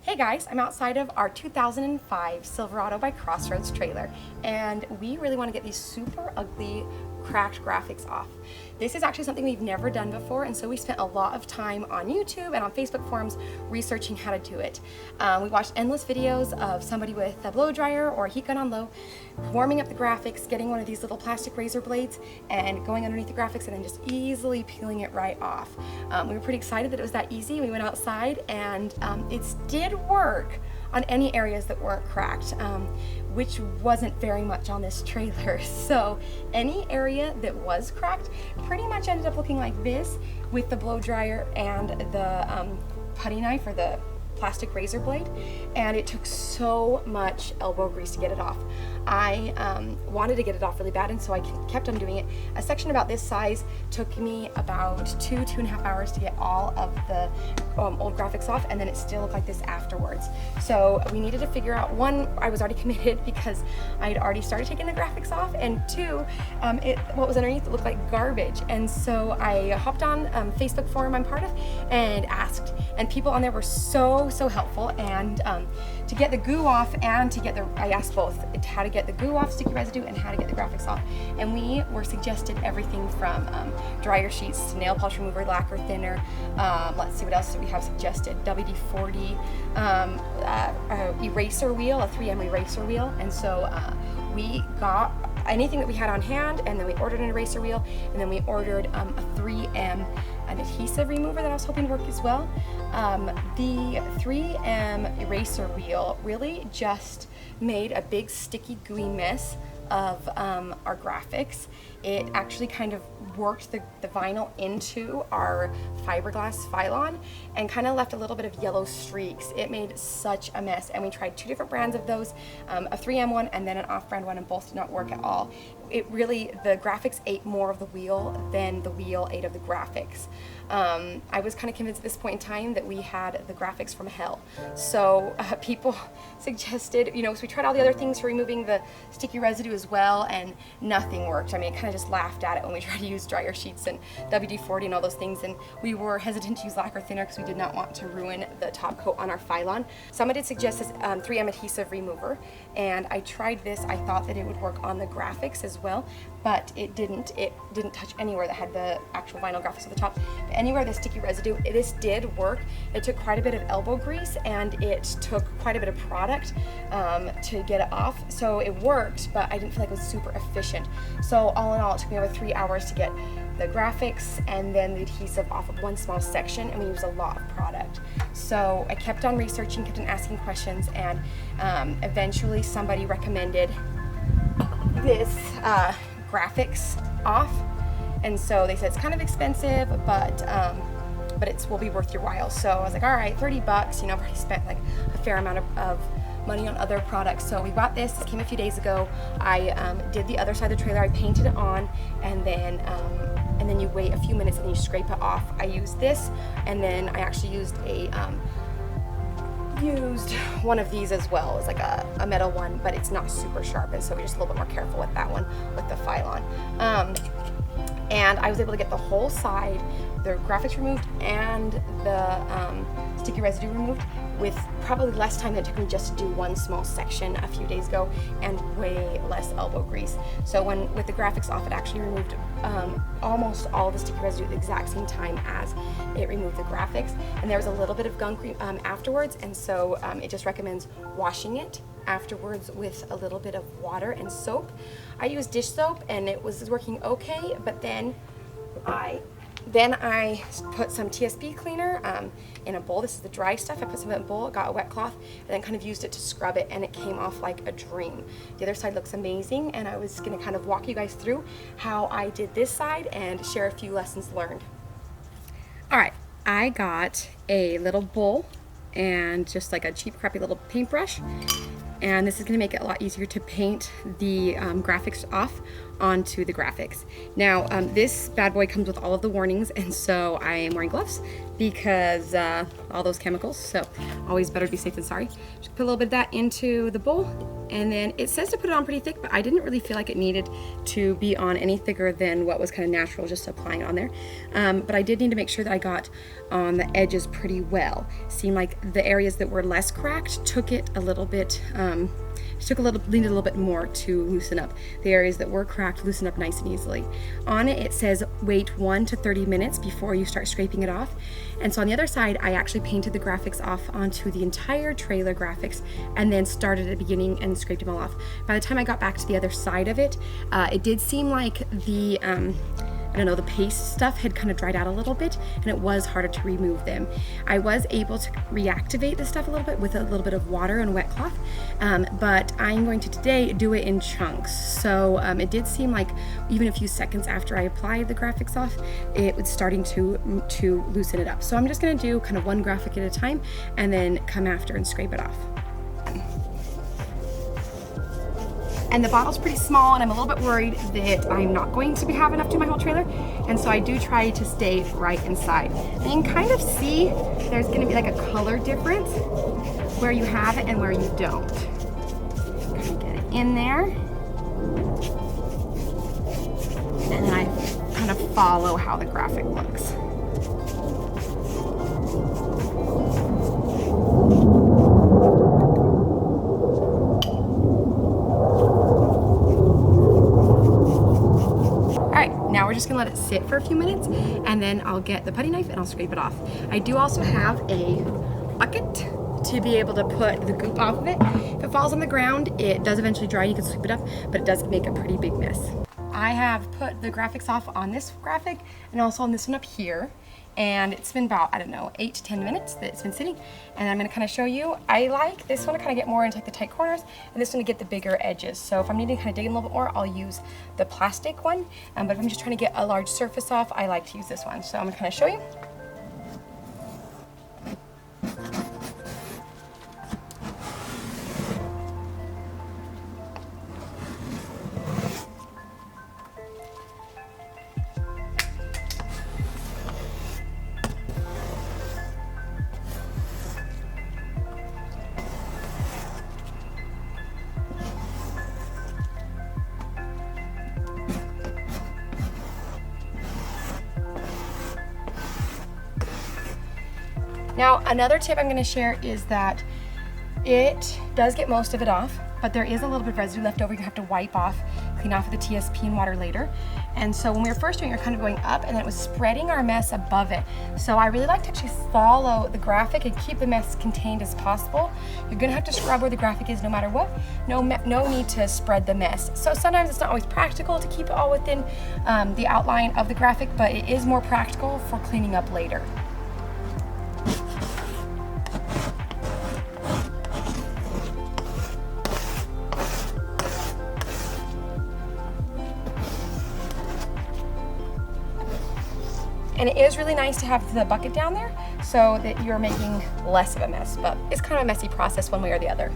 Hey guys, I'm outside of our 2005 Silverado by Crossroads trailer, and we really want to get these super ugly cracked graphics off. This is actually something we've never done before, and so we spent a lot of time on YouTube and on Facebook forums researching how to do it. We watched endless videos of somebody with a blow dryer or a heat gun on low, warming up the graphics, getting one of these little plastic razor blades and going underneath the graphics and then just easily peeling it right off. We were pretty excited that it was that easy. We went outside and it did work on any areas that weren't cracked, which wasn't very much on this trailer. So any area that was cracked pretty much ended up looking like this with the blow dryer and the putty knife or the plastic razor blade, and it took so much elbow grease to get it off. I wanted to get it off really bad, and so I kept on doing it. A section about this size took me about 2.5 hours to get all of the old graphics off, and then it still looked like this afterwards. So we needed to figure out, one, I was already committed because I had already started taking the graphics off, and two, what was underneath looked like garbage. And so I hopped on Facebook forum I'm part of and asked, and people on there were so helpful. And to get the goo off and to get I asked both how to get the goo off, sticky residue, and how to get the graphics off. And we were suggested everything from dryer sheets to nail polish remover, lacquer thinner. Let's see what else we have suggested. WD-40 eraser wheel, a 3M eraser wheel. And so we got anything that we had on hand, and then we ordered an eraser wheel, and then we ordered a 3M an adhesive remover that I was hoping to work as well. The 3M eraser wheel really just made a big sticky gooey mess of our graphics. It actually kind of worked the vinyl into our fiberglass filon and kind of left a little bit of yellow streaks. It made such a mess, and we tried 2 different brands of those, a 3M one and then an off-brand one, and both did not work at all. It really, the graphics ate more of the wheel than the wheel ate of the graphics. I was kind of convinced at this point in time that we had the graphics from hell. So people suggested, so we tried all the other things for removing the sticky residue as well, and nothing worked. I mean, it kind of just laughed at it when we tried to use dryer sheets and WD-40 and all those things, and we were hesitant to use lacquer thinner because we did not want to ruin the top coat on our filon. Somebody did suggest this 3M adhesive remover, and I tried this. I thought that it would work on the graphics as well, but it didn't. It didn't touch anywhere that had the actual vinyl graphics at the top. But anywhere the sticky residue, this did work. It took quite a bit of elbow grease, and it took quite a bit of product to get it off. So it worked, but I didn't feel like it was super efficient. So all in all, it took me over 3 hours to get the graphics and then the adhesive off of one small section, and we used a lot of product. So I kept on researching, kept on asking questions, and eventually somebody recommended this graphics off. And so they said it's kind of expensive, but it will be worth your while. So I was like, all right, $30. I've already spent like a fair amount of money on other products. So we bought this. It came a few days ago. I did the other side of the trailer. I painted it on, and then you wait a few minutes and then you scrape it off. I used this, and then I actually used used one of these as well. It's like a metal one, but it's not super sharp, and so we're just a little bit more careful with that one with the filon. And I was able to get the whole side, the graphics removed and the sticky residue removed with probably less time than it took me just to do one small section a few days ago, and way less elbow grease. So with the graphics off, it actually removed almost all the sticky residue at the exact same time as it removed the graphics. And there was a little bit of gunk afterwards, and so it just recommends washing it afterwards with a little bit of water and soap. I used dish soap, and it was working okay, but then I put some TSP cleaner in a bowl. This is the dry stuff. I put some in a bowl, got a wet cloth, and then kind of used it to scrub it, and it came off like a dream. The other side looks amazing, and I was gonna kind of walk you guys through how I did this side and share a few lessons learned. All right, I got a little bowl and just like a cheap, crappy little paintbrush. And this is going to make it a lot easier to paint the graphics off onto the graphics. Now, this bad boy comes with all of the warnings, and so I am wearing gloves because all those chemicals, so always better to be safe than sorry. Just put a little bit of that into the bowl, and then it says to put it on pretty thick, but I didn't really feel like it needed to be on any thicker than what was kind of natural, just applying it on there. But I did need to make sure that I got on the edges pretty well. Seemed like the areas that were less cracked took it a little bit, needed a little bit more to loosen up. The areas that were cracked loosen up nice and easily. On it, it says wait 1 to 30 minutes before you start scraping it off. And so on the other side, I actually painted the graphics off onto the entire trailer graphics and then started at the beginning and scraped them all off. By the time I got back to the other side of it, it did seem like the I don't know, the paste stuff had kind of dried out a little bit, and it was harder to remove them. I was able to reactivate the stuff a little bit with a little bit of water and wet cloth, but I'm going to today do it in chunks. So it did seem like even a few seconds after I applied the GraphXoff, it was starting to loosen it up. So I'm just gonna do kind of one graphic at a time and then come after and scrape it off. And the bottle's pretty small, and I'm a little bit worried that I'm not going to have enough to do my whole trailer, and so I do try to stay right inside. And you can kind of see there's going to be like a color difference where you have it and where you don't. Kind of get it in there, and then I kind of follow how the graphic looks. Now we're just gonna let it sit for a few minutes, and then I'll get the putty knife and I'll scrape it off. I do also have a bucket to be able to put the goop off of it. If it falls on the ground, it does eventually dry, you can sweep it up, but it does make a pretty big mess. I have put the GraphXoff on this graphic and also on this one up here. And it's been about, I don't know, 8 to 10 minutes that it's been sitting. And I'm gonna kind of show you, I like this one to kind of get more into like the tight corners, and this one to get the bigger edges. So if I'm needing to kind of dig in a little bit more, I'll use the plastic one. But if I'm just trying to get a large surface off, I like to use this one. So I'm gonna kind of show you. Now, another tip I'm going to share is that it does get most of it off, but there is a little bit of residue left over you have to wipe off, clean off with the TSP and water later. And so when we were first doing it, we were kind of going up, and then it was spreading our mess above it. So I really like to actually follow the graphic and keep the mess contained as possible. You're going to have to scrub where the graphic is no matter what. No need to spread the mess. So sometimes it's not always practical to keep it all within the outline of the graphic, but it is more practical for cleaning up later. And it is really nice to have the bucket down there so that you're making less of a mess, but it's kind of a messy process one way or the other.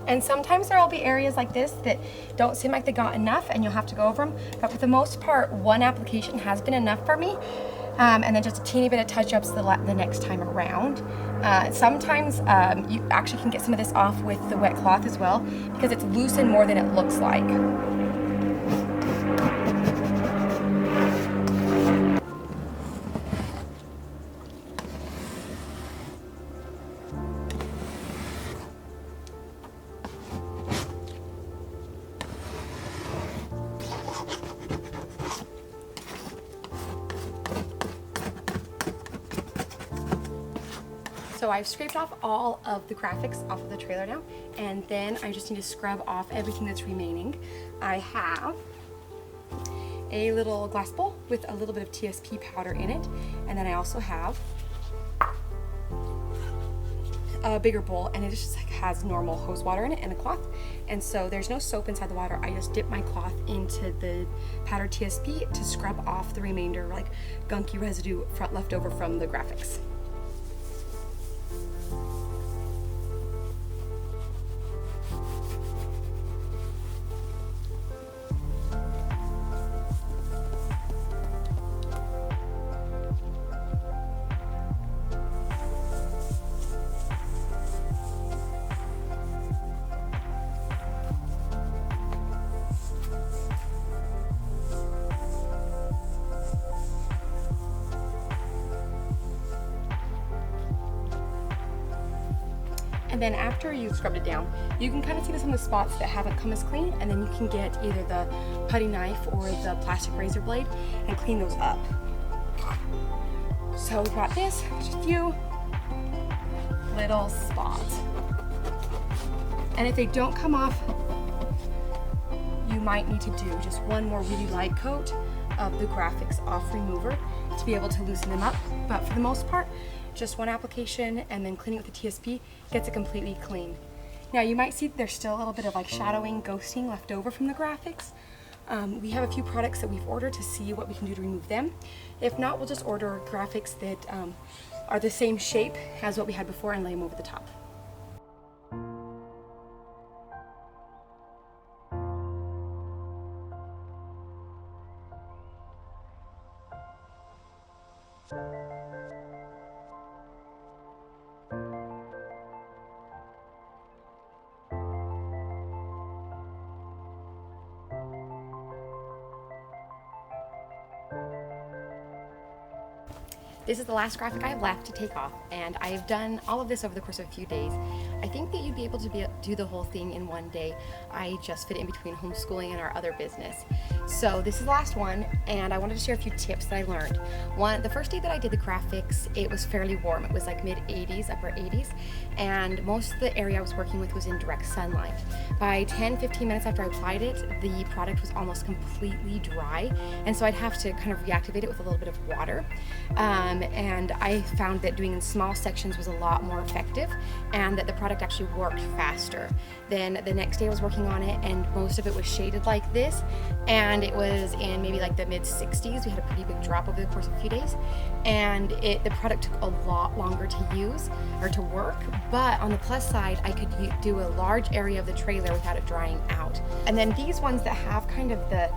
And sometimes there will be areas like this that don't seem like they got enough and you'll have to go over them, but for the most part, one application has been enough for me. And then just a teeny bit of touch-ups the next time around. Sometimes you actually can get some of this off with the wet cloth as well, because it's loosened more than it looks like. So I've scraped off all of the graphics off of the trailer now, and then I just need to scrub off everything that's remaining. I have a little glass bowl with a little bit of TSP powder in it, and then I also have a bigger bowl, and it just like has normal hose water in it and a cloth. And so there's no soap inside the water. I just dip my cloth into the powdered TSP to scrub off the remainder, like gunky residue left over from the graphics. And then after you've scrubbed it down, you can kind of see some of the spots that haven't come as clean, and then you can get either the putty knife or the plastic razor blade and clean those up. So we've got this, just a few little spots. And if they don't come off, you might need to do just one more really light coat of the GraphXoff remover to be able to loosen them up. But for the most part, just one application and then cleaning with the TSP gets it completely clean. Now you might see that there's still a little bit of like shadowing, ghosting left over from the graphics. We have a few products that we've ordered to see what we can do to remove them. If not, we'll just order graphics that are the same shape as what we had before and lay them over the top. This is the last graphic I have left to take off, and I have done all of this over the course of a few days. I think that you'd be able to do the whole thing in one day. I just fit it in between homeschooling and our other business. So this is the last one, and I wanted to share a few tips that I learned. The first day that I did the graphics, it was fairly warm. It was like mid 80s, upper 80s, and most of the area I was working with was in direct sunlight. By 10-15 minutes after I applied it, the product was almost completely dry, and so I'd have to kind of reactivate it with a little bit of water. And I found that doing in small sections was a lot more effective, and that the product actually worked faster. Then the next day I was working on it, and most of it was shaded like this, and it was in maybe like the mid 60s. We had a pretty big drop over the course of a few days, and the product took a lot longer to use or to work, but on the plus side, I could do a large area of the trailer without it drying out. And then these ones that have kind of the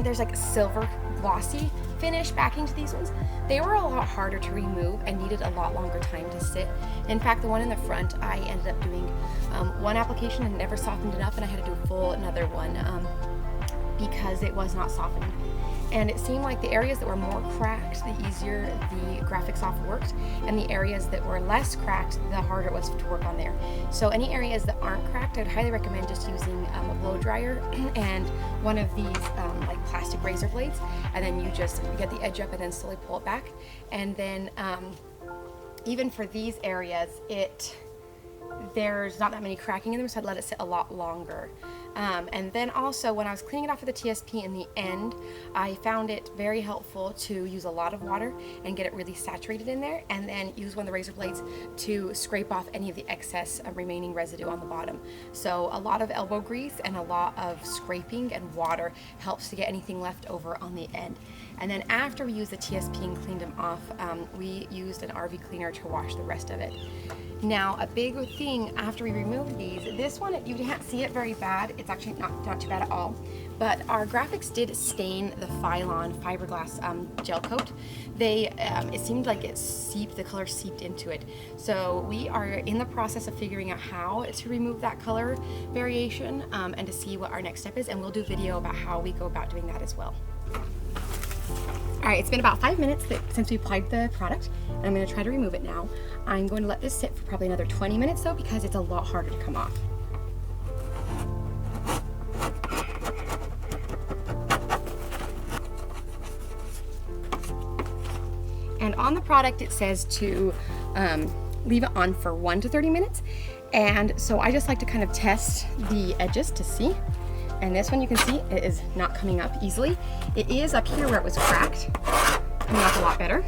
there's like a silver glossy finish backing to these ones, they were a lot harder to remove and needed a lot longer time to sit. In fact, the one in the front, I ended up doing one application and never softened enough, and I had to do another one because it was not softening. And it seemed like the areas that were more cracked, the easier the GraphXoff worked, and the areas that were less cracked, the harder it was to work on there. So any areas that aren't cracked, I'd highly recommend just using a blow dryer and one of these like plastic razor blades, and then you just get the edge up and then slowly pull it back. And then even for these areas, there's not that many cracking in them, so I'd let it sit a lot longer. And then also when I was cleaning it off with the TSP in the end, I found it very helpful to use a lot of water and get it really saturated in there, and then use one of the razor blades to scrape off any of the excess remaining residue on the bottom. So a lot of elbow grease and a lot of scraping and water helps to get anything left over on the end. And then after we used the TSP and cleaned them off, we used an RV cleaner to wash the rest of it. Now, a big thing after we removed these, this one, you can't see it very bad. It's actually not too bad at all. But our graphics did stain the filon fiberglass gel coat. It seemed like the color seeped into it. So we are in the process of figuring out how to remove that color variation and to see what our next step is. And we'll do a video about how we go about doing that as well. All right, it's been about 5 minutes since we applied the product, and I'm going to try to remove it now. I'm going to let this sit for probably another 20 minutes though, because it's a lot harder to come off. And on the product it says to leave it on for 1 to 30 minutes, and so I just like to kind of test the edges to see. And this one, you can see it is not coming up easily. It is up here where it was cracked, coming off a lot better.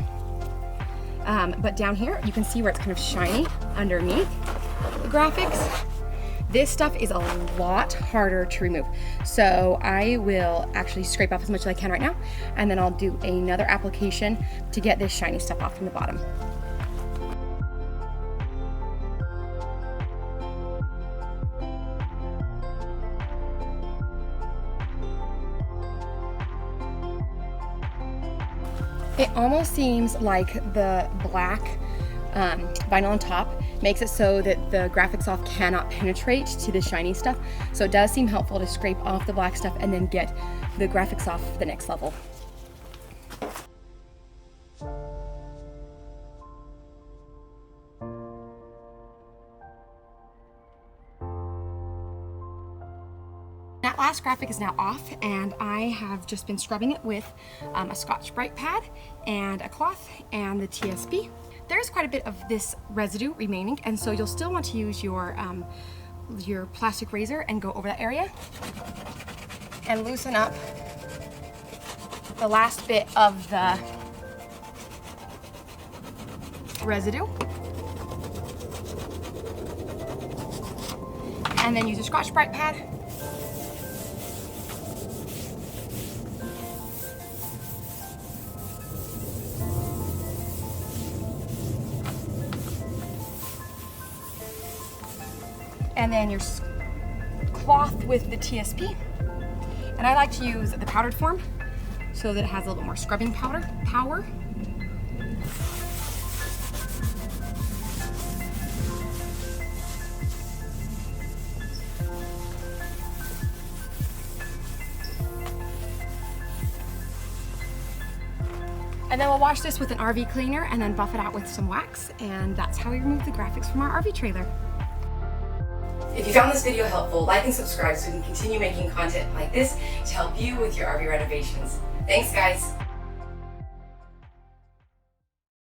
But down here, you can see where it's kind of shiny underneath the graphics. This stuff is a lot harder to remove. So I will actually scrape off as much as I can right now, and then I'll do another application to get this shiny stuff off from the bottom. It almost seems like the black vinyl on top makes it so that the GraphXoff cannot penetrate to the shiny stuff. So it does seem helpful to scrape off the black stuff and then get the GraphXoff the next level. That last graphic is now off, and I have just been scrubbing it with a Scotch-Brite pad and a cloth and the TSP. There's quite a bit of this residue remaining, and so you'll still want to use your plastic razor and go over that area and loosen up the last bit of the residue. And then use a Scotch-Brite pad. And then your cloth with the TSP. And I like to use the powdered form so that it has a little bit more scrubbing power. And then we'll wash this with an RV cleaner and then buff it out with some wax, and that's how we remove the graphics from our RV trailer. If you found this video helpful, like and subscribe so we can continue making content like this to help you with your RV renovations. Thanks, guys.